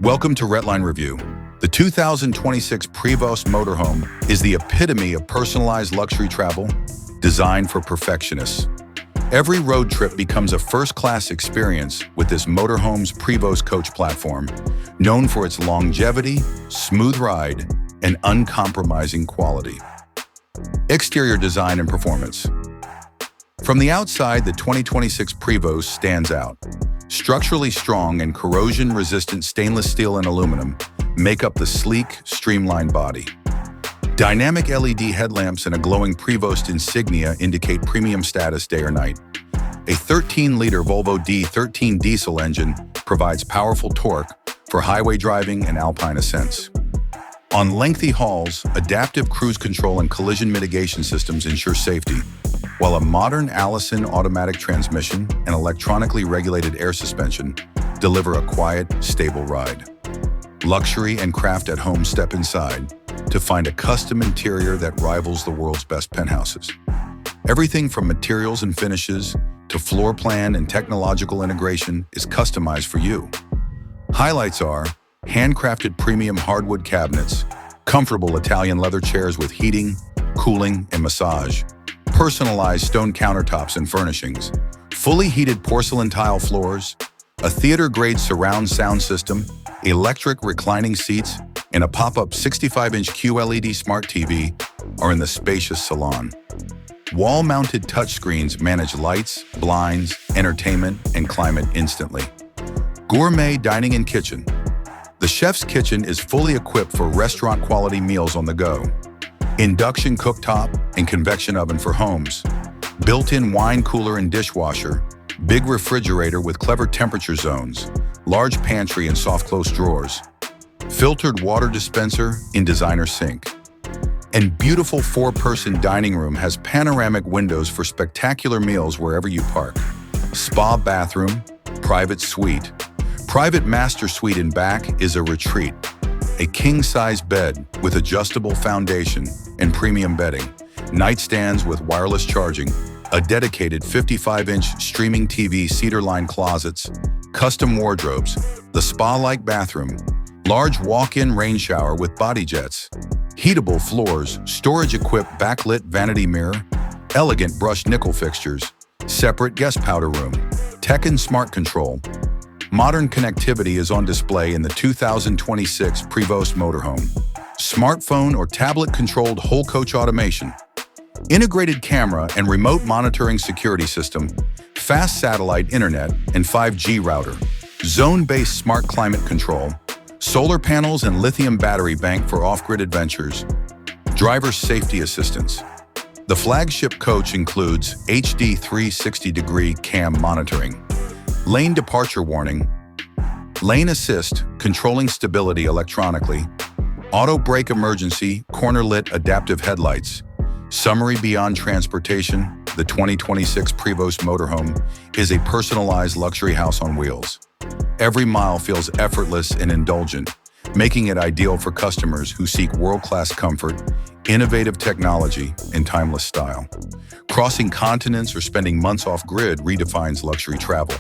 Welcome to Redline Review. The 2026 Prevost Motorhome is the epitome of personalized luxury travel, designed for perfectionists. Every road trip becomes a first-class experience with this motorhome's Prevost coach platform, known for its longevity, smooth ride, and uncompromising quality. Exterior design and performance. From the outside, the 2026 Prevost stands out. Structurally strong and corrosion-resistant stainless steel and aluminum make up the sleek, streamlined body. Dynamic LED headlamps and a glowing Prevost insignia indicate premium status day or night. A 13-liter Volvo D13 diesel engine provides powerful torque for highway driving and alpine ascents. On lengthy hauls, adaptive cruise control and collision mitigation systems ensure safety, while a modern Allison automatic transmission and electronically regulated air suspension deliver a quiet, stable ride. Luxury and craft at home step inside to find a custom interior that rivals the world's best penthouses. Everything from materials and finishes to floor plan and technological integration is customized for you. Highlights are handcrafted premium hardwood cabinets, comfortable Italian leather chairs with heating, cooling, and massage, personalized stone countertops and furnishings, fully heated porcelain tile floors, a theater-grade surround sound system, electric reclining seats, and a pop-up 65-inch QLED smart TV are in the spacious salon. Wall-mounted touchscreens manage lights, blinds, entertainment, and climate instantly. Gourmet dining and kitchen. The chef's kitchen is fully equipped for restaurant-quality meals on the go. Induction cooktop and convection oven for homes. Built-in wine cooler and dishwasher. Big refrigerator with clever temperature zones. Large pantry and soft-close drawers. Filtered water dispenser in designer sink. And beautiful four-person dining room has panoramic windows for spectacular meals wherever you park. Spa bathroom, private suite. Private master suite in back is a retreat. A king-size bed with adjustable foundation and premium bedding. Nightstands with wireless charging. A dedicated 55-inch streaming TV cedar-lined closets. Custom wardrobes. The spa-like bathroom. Large walk-in rain shower with body jets. Heatable floors. Storage-equipped backlit vanity mirror. Elegant brushed nickel fixtures. Separate guest powder room. Tech and smart control. Modern connectivity is on display in the 2026 Prevost Motorhome. Smartphone or tablet-controlled whole coach automation. Integrated camera and remote monitoring security system. Fast satellite internet and 5G router. Zone-based smart climate control. Solar panels and lithium battery bank for off-grid adventures. Driver safety assistance. The flagship coach includes HD 360-degree cam monitoring. Lane departure warning, lane assist, controlling stability electronically, auto brake emergency, corner lit adaptive headlights. Summary beyond transportation, the 2026 Prevost Motorhome is a personalized luxury house on wheels. Every mile feels effortless and indulgent, making it ideal for customers who seek world-class comfort, innovative technology, and timeless style. Crossing continents or spending months off-grid redefines luxury travel.